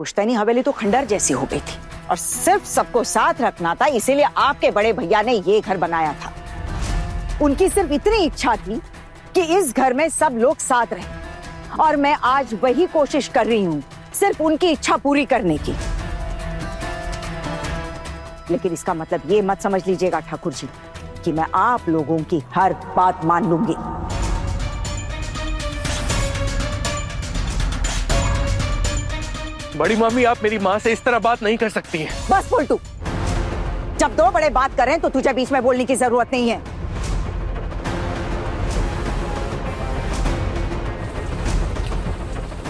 पुश्तैनी हवेली तो खंडर जैसी हो गई थी और सिर्फ सबको साथ रखना था, इसीलिए आपके बड़े भैया ने ये घर बनाया था। उनकी सिर्फ इतनी इच्छा थी कि इस घर में सब लोग साथ रहें और मैं आज वही कोशिश कर रही हूँ, सिर्फ उनकी इच्छा पूरी करने की। लेकिन इसका मतलब ये मत समझ लीजिएगा ठाकुर जी कि मैं आप लोगों की हर बात मान लूंगी। बड़ी मामी, आप मेरी माँ से इस तरह बात नहीं कर सकती हैं। बस बोलटू, जब दो बड़े बात करें तो तुझे बीच में बोलने की जरूरत नहीं है।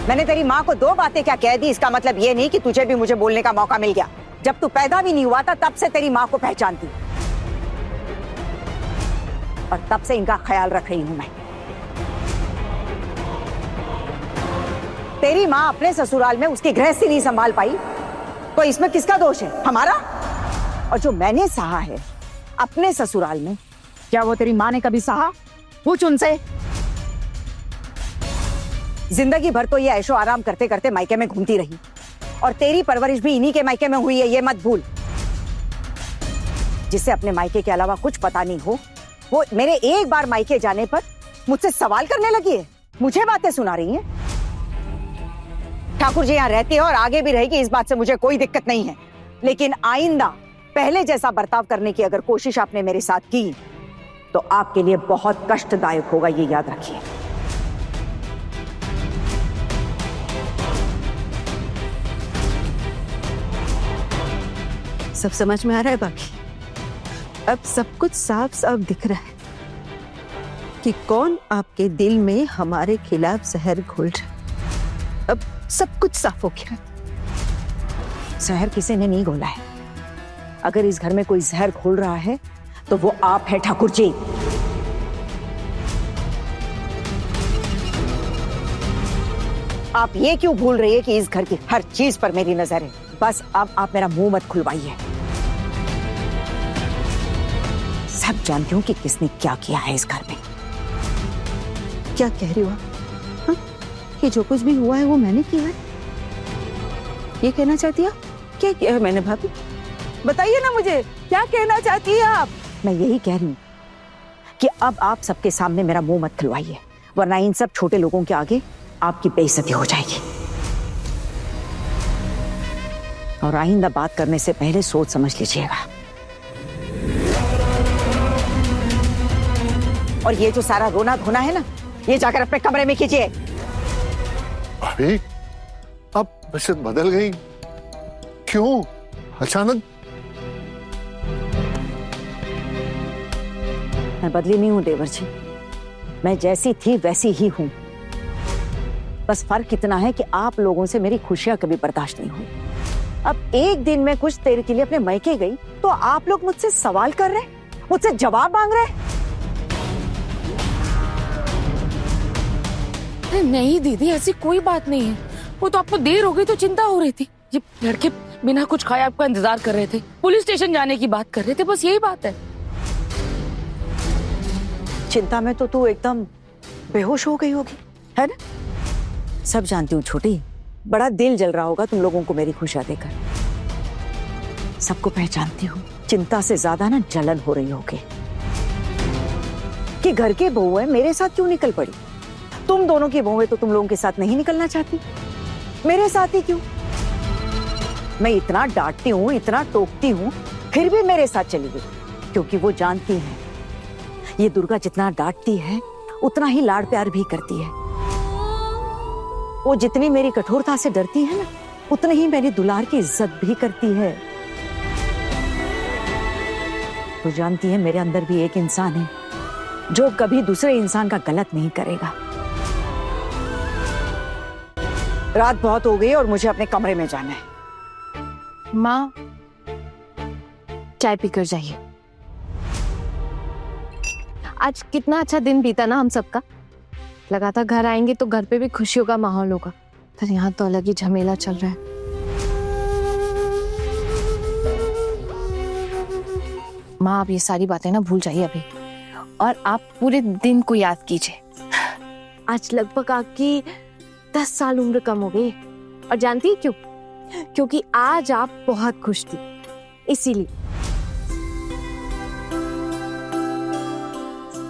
मैंने तेरी माँ को दो बातें क्या कह दी, इसका मतलब ये नहीं कि तुझे भी मुझे बोलने का मौका मिल गया। जब तू पैदा भी नहीं हुआ था तब से तेरी माँ को पहचानती और तब से इनका ख्याल रख रही हूं मैं। तेरी माँ अपने ससुराल में उसकी गृहस्थी नहीं संभाल पाई तो इसमें किसका दोष है? हमारा। और जो मैंने सहा है अपने ससुराल में, क्या वो तेरी माँ ने कभी सहा? पूछ उनसे। जिंदगी भर तो ये ऐशो आराम करते करते मायके में घूमती रही और तेरी परवरिश भी इन्हीं के मायके में हुई है, ये मत भूल। जिससे अपने मायके के अलावा कुछ पता नहीं हो, वो मेरे एक बार मायके जाने पर मुझसे सवाल करने लगी है, मुझे बातें सुना रही है। ठाकुर जी यहाँ रहती है और आगे भी रहेगी, इस बात से मुझे कोई दिक्कत नहीं है। लेकिन आइंदा पहले जैसा बर्ताव करने की अगर कोशिश आपने मेरे साथ की तो आपके लिए बहुत कष्टदायक होगा, ये याद रखिए। सब समझ में आ रहा है बाकी? अब सब कुछ साफ साफ दिख रहा है कि कौन आपके दिल में हमारे खिलाफ जहर घोल रहा है। अब सब कुछ साफ हो गया। जहर किसी ने नहीं घोला है। अगर इस घर में कोई जहर घोल रहा है तो वो आप है ठाकुर जी। आप ये क्यों भूल रही है कि इस घर की हर चीज पर मेरी नजर है? बस अब आप मेरा मुंह मत खुलवाइए। सब जानती हूँ कि किसने क्या किया है इस घर में। क्या कह रही हो आप? हाँ? कि जो कुछ भी हुआ है वो मैंने किया है, ये कहना चाहती है? क्या किया है मैंने भाभी? बताइए ना मुझे, क्या कहना चाहती है आप? मैं यही कह रही हूँ कि अब आप सबके सामने मेरा मुंह मत खुलवाइए, वरना इन सब छोटे लोगों के आगे आपकी बेइज्जती हो जाएगी। और आइंदा बात करने से पहले सोच समझ लीजिएगा। और ये जो सारा रोना धोना है ना, ये जाकर अपने कमरे में कीजिए। भाभी, अब वैसे बदल गई क्यों अचानक? मैं बदली नहीं हूं देवर जी, मैं जैसी थी वैसी ही हूं। बस फर्क इतना है कि आप लोगों से मेरी खुशियां कभी बर्दाश्त नहीं हुई। अब एक दिन मैं कुछ देर के लिए अपने मायके गई तो आप लोग मुझसे सवाल कर रहे, मुझसे जवाब मांग रहे। नहीं दीदी, ऐसी कोई बात नहीं है। वो तो आपको देर हो गई तो चिंता हो रही थी। ये लड़के बिना कुछ खाए आपका इंतजार कर रहे थे, पुलिस स्टेशन जाने की बात कर रहे थे, बस यही बात है। चिंता में तो तू एकदम बेहोश हो गई होगी, है ना? सब जानती हूँ छोटी, बड़ा दिल जल रहा होगा तुम लोगों को मेरी खुशियां देकर। सबको पहचानती हूँ। चिंता से ज्यादा ना जलन हो रही होगी कि घर की बहुएं मेरे साथ क्यों निकल पड़ी। तुम दोनों की बहुएं तो तुम लोगों के साथ नहीं निकलना चाहती, मेरे साथ ही क्यों? मैं इतना डांटती हूँ, इतना टोकती हूँ, फिर भी मेरे साथ चली गई, क्योंकि वो जानती है ये दुर्गा जितना डांटती है उतना ही लाड़ प्यार भी करती है। वो जितनी मेरी कठोरता से डरती है ना, उतनी ही मेरी दुलार की इज्जत भी करती है। वो जानती है मेरे अंदर भी एक इंसान है जो कभी दूसरे इंसान का गलत नहीं करेगा। रात बहुत हो गई और मुझे अपने कमरे में जाना है। माँ, चाय पीकर जाइए। आज कितना अच्छा दिन बीता ना हम सबका। लगा था घर आएंगे तो घर पे भी खुशियों का माहौल होगा, पर यहाँ तो अलग ही झमेला चल रहा है। माँ आप ये सारी बातें ना भूल जाइए अभी, और आप पूरे दिन को याद कीजिए। आज लगभग आपकी 10 साल उम्र कम हो गई। और जानती है क्यों? क्योंकि आज आप बहुत खुश थी, इसीलिए।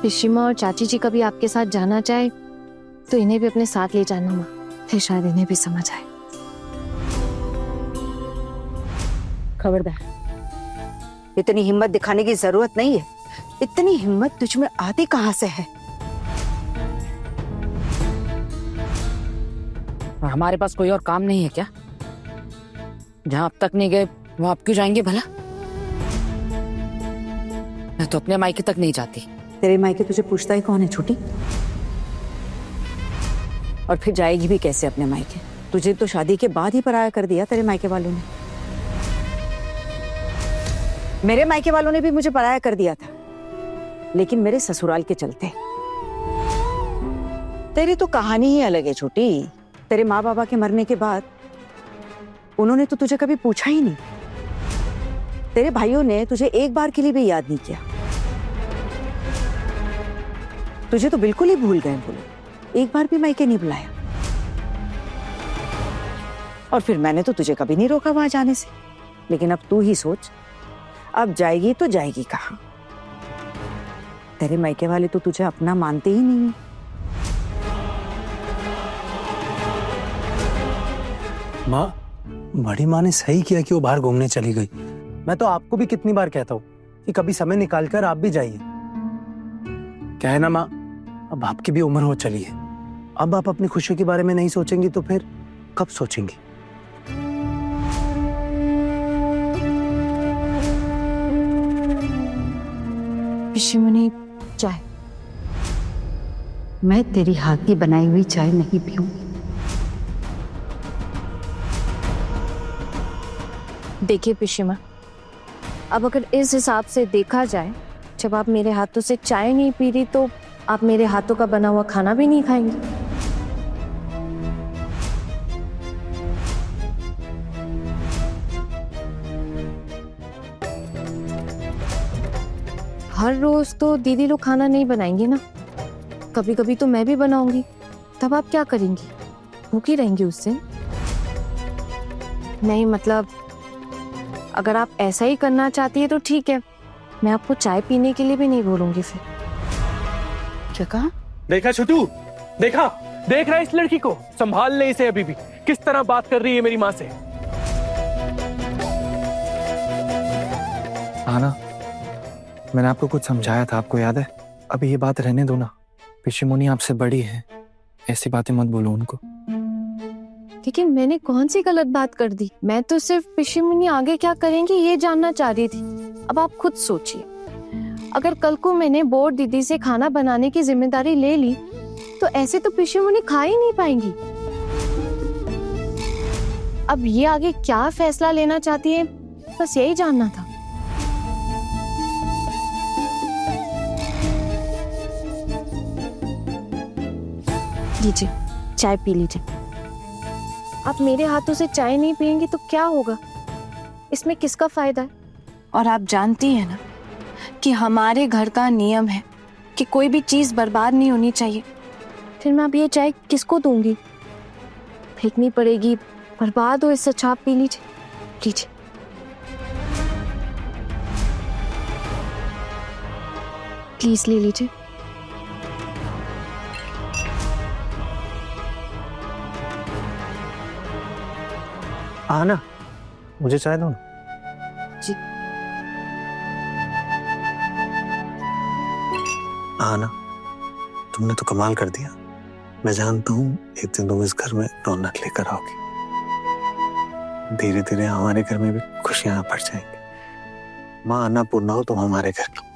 पिशिमा और चाची जी कभी आपके साथ जाना चाहे तो इन्हें भी अपने साथ ले जाना माँ, फिर शायद इन्हें भी समझ आए। खबरदार, इतनी हिम्मत दिखाने की जरूरत नहीं है। इतनी हिम्मत तुझ में आती कहां से है? और हमारे पास कोई और काम नहीं है क्या? जहां अब तक नहीं गए वहां आप क्यों जाएंगे भला? मैं तो अपने मायके तक नहीं जाती। तेरे मायके तुझे पूछता ही कौन है छोटी? और फिर जाएगी भी कैसे अपने मायके? तुझे तो शादी के बाद ही पराया कर दिया तेरे मायके वालों ने। मेरे मायके वालों ने भी मुझे पराया कर दिया था, लेकिन मेरे ससुराल के चलते। तेरी तो कहानी ही अलग है छोटी। तेरे माँ बाबा के मरने के बाद उन्होंने तो तुझे कभी पूछा ही नहीं। तेरे भाइयों ने तुझे एक बार के लिए भी याद नहीं किया। तुझे तो बिल्कुल ही भूल गए वो लोग। एक बार भी मायके नहीं बुलाया। और फिर मैंने तो तुझे कभी नहीं रोका वहां जाने से। लेकिन अब तू ही सोच, अब जाएगी तो जाएगी कहाँ? तेरे मायके वाले तो तुझे अपना मानते ही नहीं है। माँ, बड़ी माँ ने सही किया कि वो बाहर घूमने चली गई। मैं तो आपको भी कितनी बार कहता हूँ कि कभी समय निकालकर आप भी जाइए। क्या है ना माँ, अब आपकी भी उम्र हो चली है। अब आप अपनी खुशी के बारे में नहीं सोचेंगी तो फिर कब सोचेंगी? पिशिमनी, चाय। मैं तेरी हाथ की बनाई हुई चाय नहीं पीऊंगी। देखिए पिशिमा, अब अगर इस हिसाब से देखा जाए, जब आप मेरे हाथों से चाय नहीं पी रही तो आप मेरे हाथों का बना हुआ खाना भी नहीं खाएंगी। हर रोज तो दीदी लोग खाना नहीं बनाएंगी ना, कभी कभी तो मैं भी बनाऊंगी। तब आप क्या करेंगी? भूखी रहेंगी उस दिन? नहीं, मतलब अगर आप ऐसा ही करना चाहती है तो ठीक है, मैं आपको चाय पीने के लिए भी नहीं बोलूंगी फिर। क्या कहा? देखा छोटू, देखा? देख रहा है इस लड़की को? संभाल ले इसे अभी भी। किस तरह बात कर रही है मेरी माँ से। आना, मैंने आपको कुछ समझाया था, आपको याद है? अभी ये बात रहने दो ना। पिशिमोनी आपसे बड़ी है, ऐसी बातें मत बोलो उनको। लेकिन मैंने कौन सी गलत बात कर दी? मैं तो सिर्फ पिशिमनी आगे क्या करेंगी ये जानना चाह रही थी। अब आप खुद सोचिए, अगर कल को मैंने बोर दीदी से खाना बनाने की जिम्मेदारी ले ली तो ऐसे तो पिशिमनी खा ही नहीं पाएंगी। अब ये आगे क्या फैसला लेना चाहती है, बस यही जानना था। लीजिए, चाय पी लीजिए। आप मेरे हाथों से चाय नहीं पियेंगी तो क्या होगा? इसमें किसका फायदा है? और आप जानती हैं ना कि हमारे घर का नियम है कि कोई भी चीज बर्बाद नहीं होनी चाहिए। फिर मैं अब ये चाय किसको दूंगी? फेंकनी पड़ेगी, बर्बाद हो, इससे अच्छा आप पी लीजिए। लीजिए। प्लीज ले लीजिए। आना, मुझे चाय दो ना। जी। आना, तुमने तो कमाल कर दिया। मैं जानता हूँ एक दिन तुम इस घर में रौनक लेकर आओगी। धीरे धीरे हमारे घर में भी खुशियां बढ़ जाएंगी। माँ अन्नपूर्णा हो तुम हमारे घर की।